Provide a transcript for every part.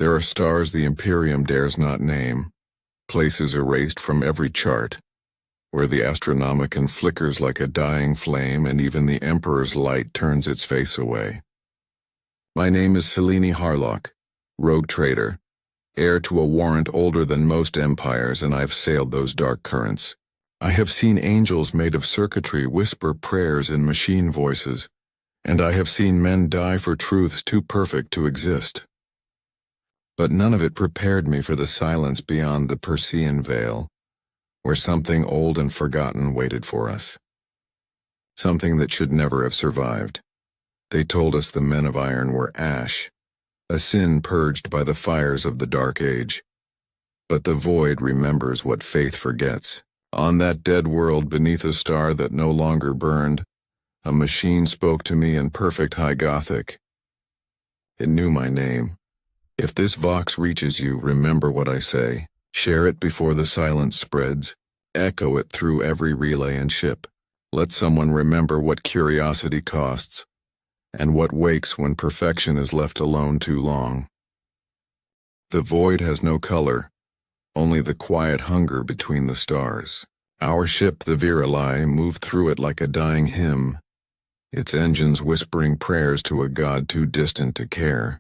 There are stars the Imperium dares not name, places erased from every chart, where the Astronomicon flickers like a dying flame and even the Emperor's light turns its face away. My name is Selene Harlock, rogue trader, heir to a warrant older than most empires, and I've sailed those dark currents. I have seen angels made of circuitry whisper prayers in machine voices, and I have seen men die for truths too perfect to exist. But none of it prepared me for the silence beyond the Persean Veil, where something old and forgotten waited for us. Something that should never have survived. They told us the men of iron were ash, a sin purged by the fires of the Dark Age. But the void remembers what faith forgets. On that dead world beneath a star that no longer burned, a machine spoke to me in perfect High Gothic. It knew my name. If this vox reaches you, remember what I say. Share it before the silence spreads. Echo it through every relay and ship. Let someone remember what curiosity costs, and what wakes when perfection is left alone too long. The void has no color, only the quiet hunger between the stars. Our ship, the Virili, moved through it like a dying hymn, its engines whispering prayers to a god too distant to care.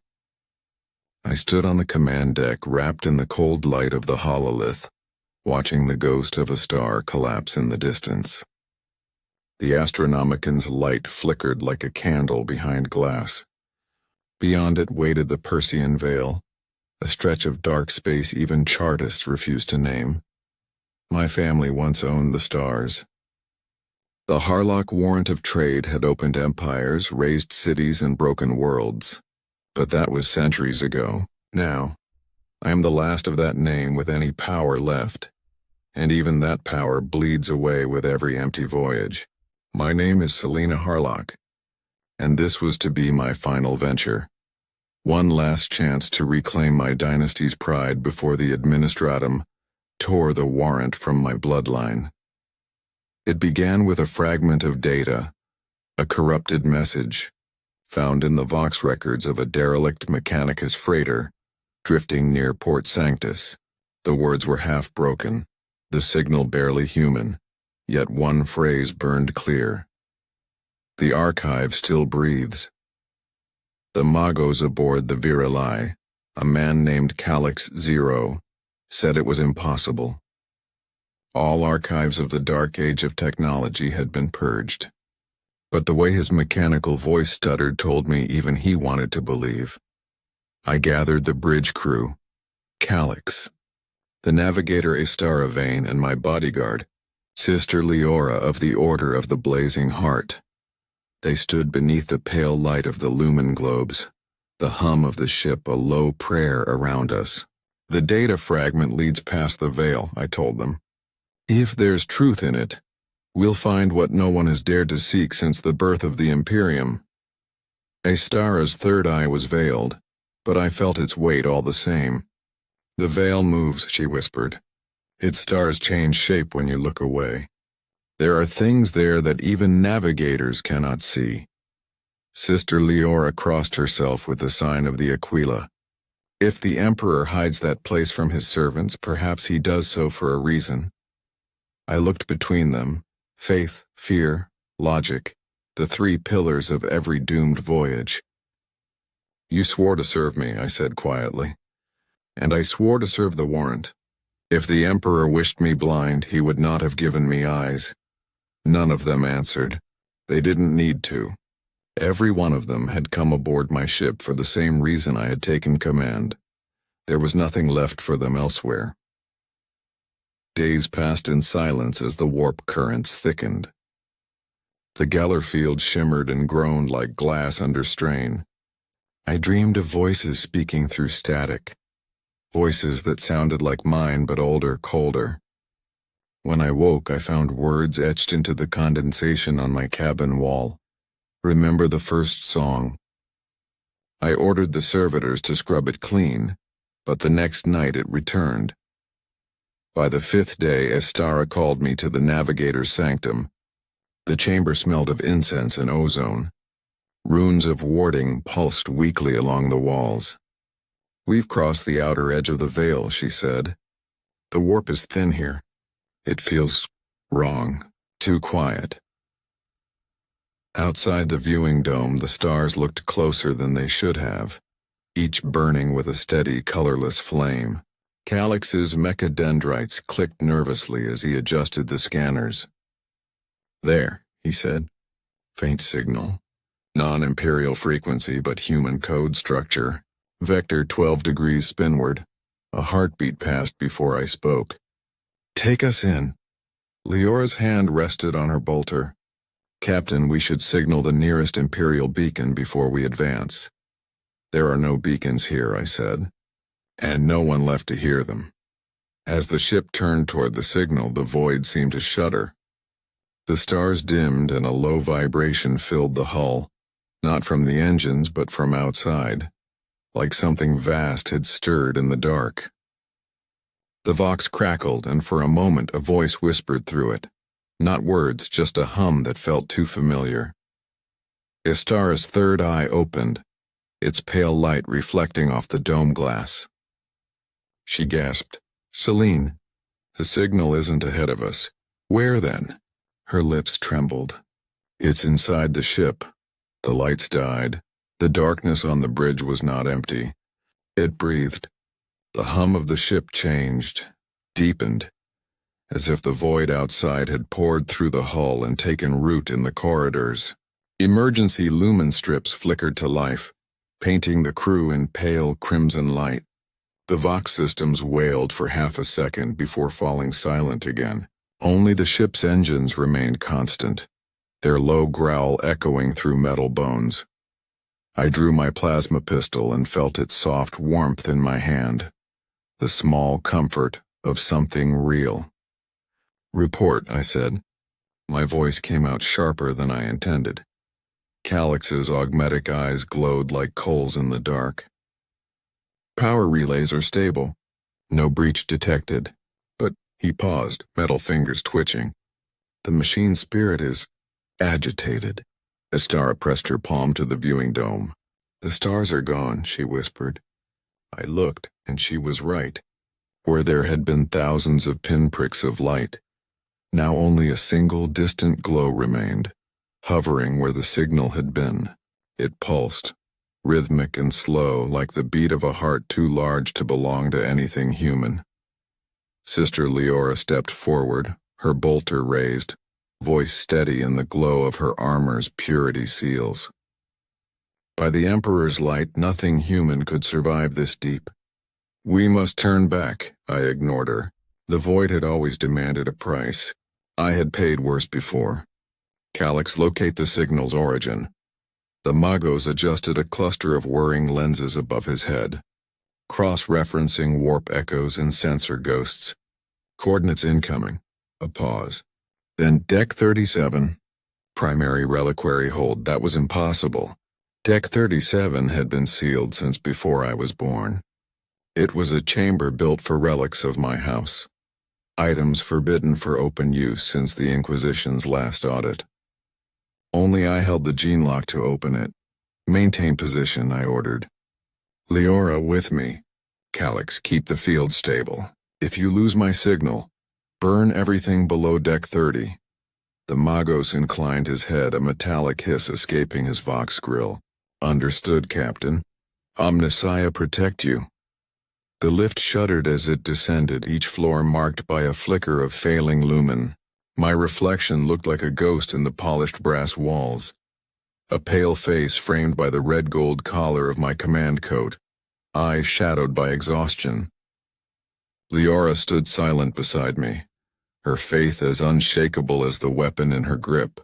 I stood on the command deck, wrapped in the cold light of the hololith, watching the ghost of a star collapse in the distance. The Astronomicon's light flickered like a candle behind glass. Beyond it waited the Persean Veil, a stretch of dark space even chartists refused to name. My family once owned the stars. The Harlock warrant of trade had opened empires, raised cities, and broken worlds. But that was centuries ago. Now, I am the last of that name with any power left, and even that power bleeds away with every empty voyage. My name is Selene Harlock, and this was to be my final venture. One last chance to reclaim my dynasty's pride before the administratum tore the warrant from my bloodline. It began with a fragment of data, a corrupted message, found in the Vox records of a derelict Mechanicus freighter, drifting near Port Sanctus. The words were half broken, the signal barely human, yet one phrase burned clear. The archive still breathes. The Magos aboard the Virili, a man named Calix Zero, said it was impossible. All archives of the Dark Age of technology had been purged. But the way his mechanical voice stuttered told me even he wanted to believe. I gathered the bridge crew, Calix, the navigator Astaravane, and my bodyguard, Sister Leora of the Order of the Blazing Heart. They stood beneath the pale light of the lumen globes, the hum of the ship a low prayer around us. The data fragment leads past the veil, I told them. If there's truth in it, we'll find what no one has dared to seek since the birth of the Imperium. Astara's third eye was veiled, but I felt its weight all the same. The veil moves, she whispered. Its stars change shape when you look away. There are things there that even navigators cannot see. Sister Leora crossed herself with the sign of the Aquila. If the Emperor hides that place from his servants, perhaps he does so for a reason. I looked between them. Faith, fear, logic, the three pillars of every doomed voyage. You swore to serve me, I said quietly. And I swore to serve the warrant. If the Emperor wished me blind, he would not have given me eyes. None of them answered. They didn't need to. Every one of them had come aboard my ship for the same reason I had taken command. There was nothing left for them elsewhere. Days passed in silence as the warp currents thickened. The Geller field shimmered and groaned like glass under strain. I dreamed of voices speaking through static, voices that sounded like mine but older, colder. When I woke, I found words etched into the condensation on my cabin wall. Remember the first song. I ordered the servitors to scrub it clean, but the next night it returned. By the fifth day, Astara called me to the navigator's sanctum. The chamber smelled of incense and ozone. Runes of warding pulsed weakly along the walls. We've crossed the outer edge of the veil, she said. The warp is thin here. It feels wrong, too quiet. Outside the viewing dome, the stars looked closer than they should have, each burning with a steady, colorless flame. Calix's mechadendrites clicked nervously as he adjusted the scanners. There, he said. Faint signal. Non-imperial frequency but human code structure. Vector 12 degrees spinward. A heartbeat passed before I spoke. Take us in. Leora's hand rested on her bolter. Captain, we should signal the nearest Imperial beacon before we advance. There are no beacons here, I said, and no one left to hear them. As the ship turned toward the signal, the void seemed to shudder. The stars dimmed and a low vibration filled the hull, not from the engines but from outside, like something vast had stirred in the dark. The vox crackled, and for a moment a voice whispered through it. Not words, just a hum that felt too familiar. Istara's third eye opened, its pale light reflecting off the dome glass. She gasped, Celine, the signal isn't ahead of us. Where then? Her lips trembled. It's inside the ship. The lights died. The darkness on the bridge was not empty. It breathed. The hum of the ship changed, deepened, as if the void outside had poured through the hull and taken root in the corridors. Emergency lumen strips flickered to life, painting the crew in pale crimson light. The Vox systems wailed for half a second before falling silent again. Only the ship's engines remained constant, their low growl echoing through metal bones. I drew my plasma pistol and felt its soft warmth in my hand, the small comfort of something real. Report, I said. My voice came out sharper than I intended. Calix's augmetic eyes glowed like coals in the dark. Power relays are stable. No breach detected. But he paused, metal fingers twitching. The machine spirit is agitated. Istara pressed her palm to the viewing dome. The stars are gone, she whispered. I looked, and she was right. Where there had been thousands of pinpricks of light, now only a single distant glow remained, hovering where the signal had been. It pulsed, rhythmic and slow, like the beat of a heart too large to belong to anything human. Sister Leora stepped forward, her bolter raised, voice steady in the glow of her armor's purity seals. By the Emperor's light, nothing human could survive this deep. We must turn back, I ignored her. The void had always demanded a price. I had paid worse before. Calix, locate the signal's origin. The Magos adjusted a cluster of whirring lenses above his head, cross-referencing warp echoes and sensor ghosts. Coordinates incoming. A pause. Then Deck 37. Primary reliquary hold. That was impossible. Deck 37 had been sealed since before I was born. It was a chamber built for relics of my house. Items forbidden for open use since the Inquisition's last audit. Only I held the gene lock to open it. Maintain position, I ordered. Leora, with me. Calix, keep the field stable. If you lose my signal, burn everything below Deck 30. The Magos inclined his head, a metallic hiss escaping his Vox grill. Understood, Captain. Omnissiah protect you. The lift shuddered as it descended, each floor marked by a flicker of failing lumen. My reflection looked like a ghost in the polished brass walls. A pale face framed by the red-gold collar of my command coat, eyes shadowed by exhaustion. Leora stood silent beside me, her faith as unshakable as the weapon in her grip.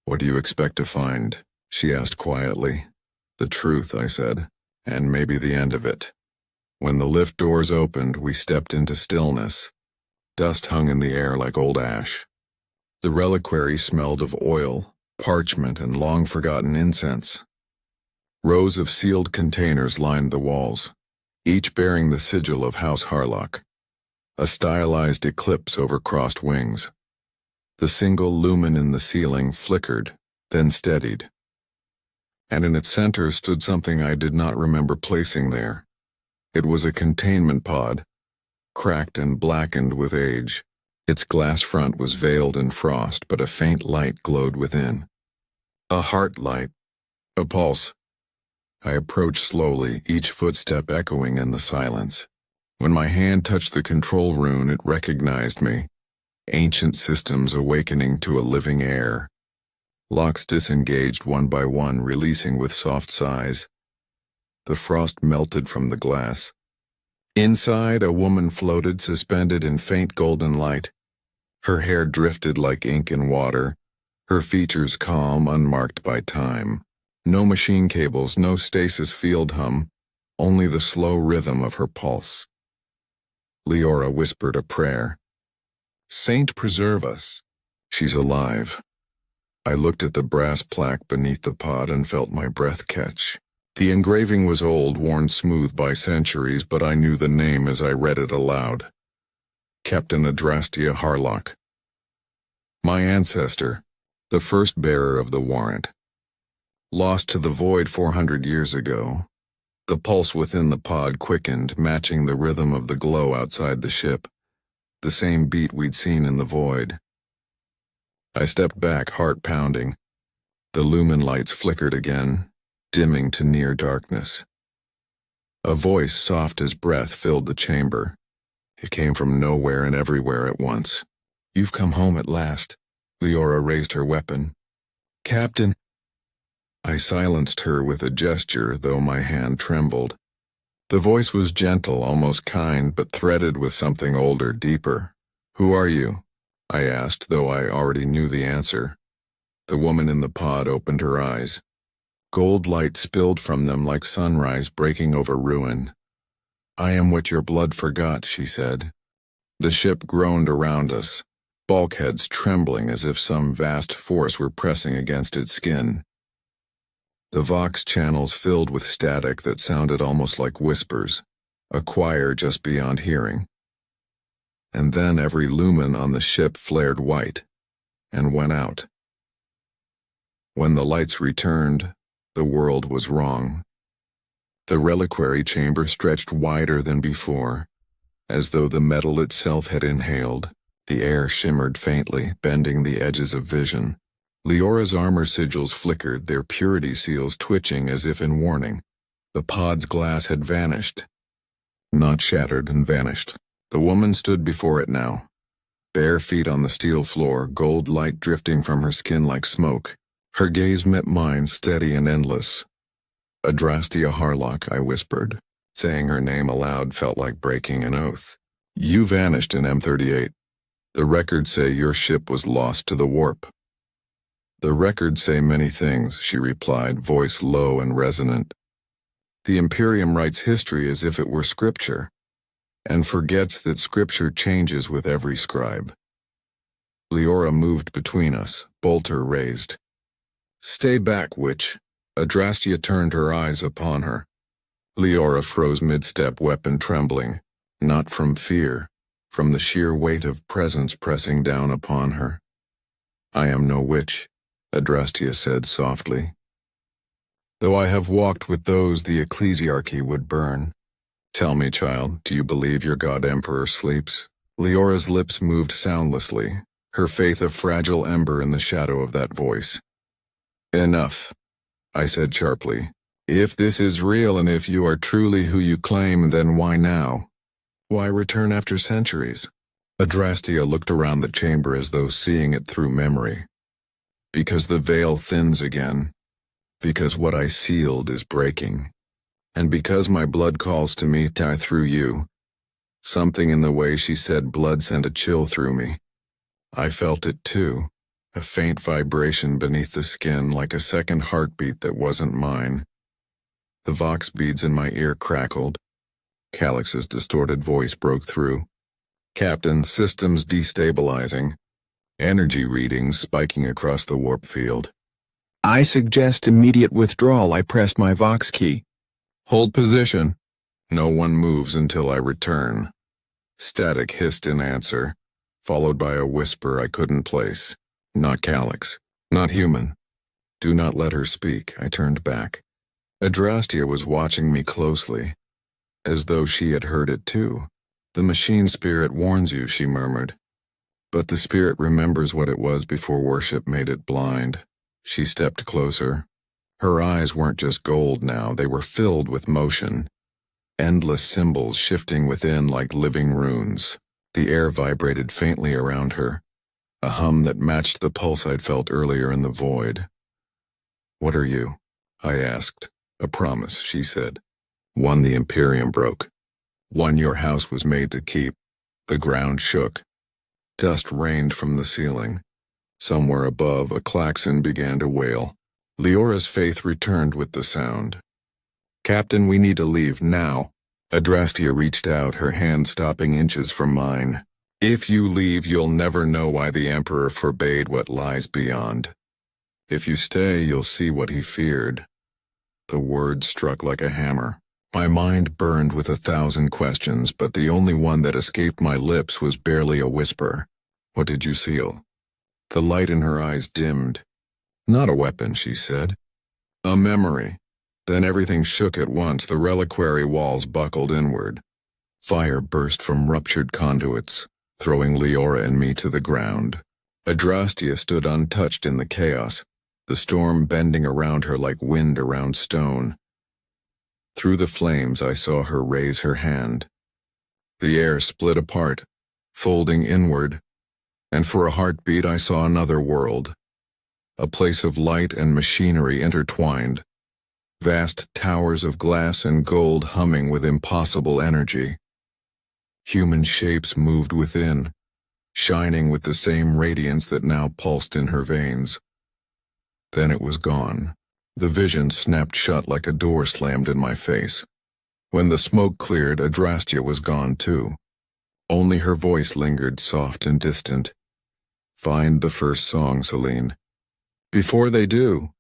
What do you expect to find? She asked quietly. The truth, I said, and maybe the end of it. When the lift doors opened, we stepped into stillness. Dust hung in the air like old ash. The reliquary smelled of oil, parchment, and long-forgotten incense. Rows of sealed containers lined the walls, each bearing the sigil of House Harlock, a stylized eclipse over crossed wings. The single lumen in the ceiling flickered, then steadied. And in its center stood something I did not remember placing there. It was a containment pod, cracked and blackened with age. Its glass front was veiled in frost, but a faint light glowed within. A heart light. A pulse. I approached slowly, each footstep echoing in the silence. When my hand touched the control rune, it recognized me. Ancient systems awakening to a living air. Locks disengaged one by one, releasing with soft sighs. The frost melted from the glass. Inside, a woman floated, suspended in faint golden light. Her hair drifted like ink in water, her features calm, unmarked by time. No machine cables, no stasis field hum, only the slow rhythm of her pulse. Leora whispered a prayer. "Saint preserve us. She's alive." I looked at the brass plaque beneath the pod and felt my breath catch. The engraving was old, worn smooth by centuries, but I knew the name as I read it aloud. Captain Adrastia Harlock. My ancestor, the first bearer of the warrant. Lost to the void 400 years ago. The pulse within the pod quickened, matching the rhythm of the glow outside the ship. The same beat we'd seen in the void. I stepped back, heart pounding. The lumen lights flickered again, dimming to near darkness. A voice soft as breath filled the chamber. It came from nowhere and everywhere at once. "You've come home at last." Leora raised her weapon. "Captain." I silenced her with a gesture, though my hand trembled. The voice was gentle, almost kind, but threaded with something older, deeper. "Who are you?" I asked, though I already knew the answer. The woman in the pod opened her eyes. Gold light spilled from them like sunrise breaking over ruin. "I am what your blood forgot," she said. The ship groaned around us, bulkheads trembling as if some vast force were pressing against its skin. The Vox channels filled with static that sounded almost like whispers, a choir just beyond hearing. And then every lumen on the ship flared white and went out. When the lights returned, the world was wrong. The reliquary chamber stretched wider than before, as though the metal itself had inhaled. The air shimmered faintly, bending the edges of vision. Leora's armor sigils flickered, their purity seals twitching as if in warning. The pod's glass had vanished. Not shattered and vanished. The woman stood before it now. Bare feet on the steel floor, gold light drifting from her skin like smoke. Her gaze met mine, steady and endless. "Adrastia Harlock," I whispered. Saying her name aloud felt like breaking an oath. "You vanished in M38. The records say your ship was lost to the warp." "The records say many things," she replied, voice low and resonant. "The Imperium writes history as if it were scripture, and forgets that scripture changes with every scribe." Leora moved between us, bolter raised. "Stay back, witch." Adrastia turned her eyes upon her. Leora froze mid-step, weapon trembling, not from fear, from the sheer weight of presence pressing down upon her. "I am no witch," Adrastia said softly. "Though I have walked with those the ecclesiarchy would burn. Tell me, child, do you believe your god emperor sleeps?" Leora's lips moved soundlessly, her faith a fragile ember in the shadow of that voice. "Enough," I said sharply. "If this is real and if you are truly who you claim, then why now? Why return after centuries?" Adrastia looked around the chamber as though seeing it through memory. "Because the veil thins again. Because what I sealed is breaking. And because my blood calls to me through you." Something in the way she said blood sent a chill through me. I felt it too, a faint vibration beneath the skin, like a second heartbeat that wasn't mine. The vox beads in my ear crackled. Calix's distorted voice broke through. "Captain, systems destabilizing. Energy readings spiking across the warp field." "I suggest immediate withdrawal." I pressed my vox key. "Hold position. No one moves until I return." Static hissed in answer, followed by a whisper I couldn't place. "Not Calix. Not human." "Do not let her speak." I turned back. Adrastia was watching me closely. as though she had heard it too. "The machine spirit warns you," she murmured. "But the spirit remembers what it was before worship made it blind." She stepped closer. Her eyes weren't just gold now, they were filled with motion. Endless symbols shifting within like living runes. The air vibrated faintly around her, a hum that matched the pulse I'd felt earlier in the void. "What are you?" I asked. "A promise," she said. "One the Imperium broke. One your house was made to keep." The ground shook. Dust rained from the ceiling. Somewhere above, a klaxon began to wail. Leora's faith returned with the sound. "Captain, we need to leave, now." Adrastea reached out, her hand stopping inches from mine. "If you leave, you'll never know why the Emperor forbade what lies beyond. If you stay, you'll see what he feared." The words struck like a hammer. My mind burned with 1,000 questions, but the only one that escaped my lips was barely a whisper. "What did you seal?" The light in her eyes dimmed. "Not a weapon," she said. "A memory." Then everything shook at once, the reliquary walls buckled inward. Fire burst from ruptured conduits, throwing Leora and me to the ground. Adrastea stood untouched in the chaos, the storm bending around her like wind around stone. Through the flames I saw her raise her hand. The air split apart, folding inward, and for a heartbeat I saw another world. A place of light and machinery intertwined, vast towers of glass and gold humming with impossible energy. Human shapes moved within, shining with the same radiance that now pulsed in her veins. Then it was gone. The vision snapped shut like a door slammed in my face. When the smoke cleared, Adrastea was gone too. Only her voice lingered, soft and distant. "Find the first song, Celine." "Before they do."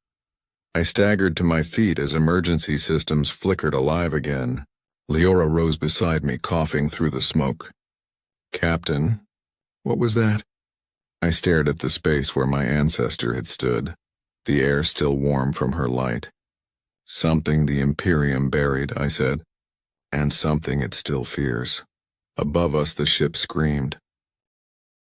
I staggered to my feet as emergency systems flickered alive again. Leora rose beside me, coughing through the smoke. "Captain, what was that?" I stared at the space where my ancestor had stood, the air still warm from her light. "Something the Imperium buried," I said, "and something it still fears." Above us the ship screamed.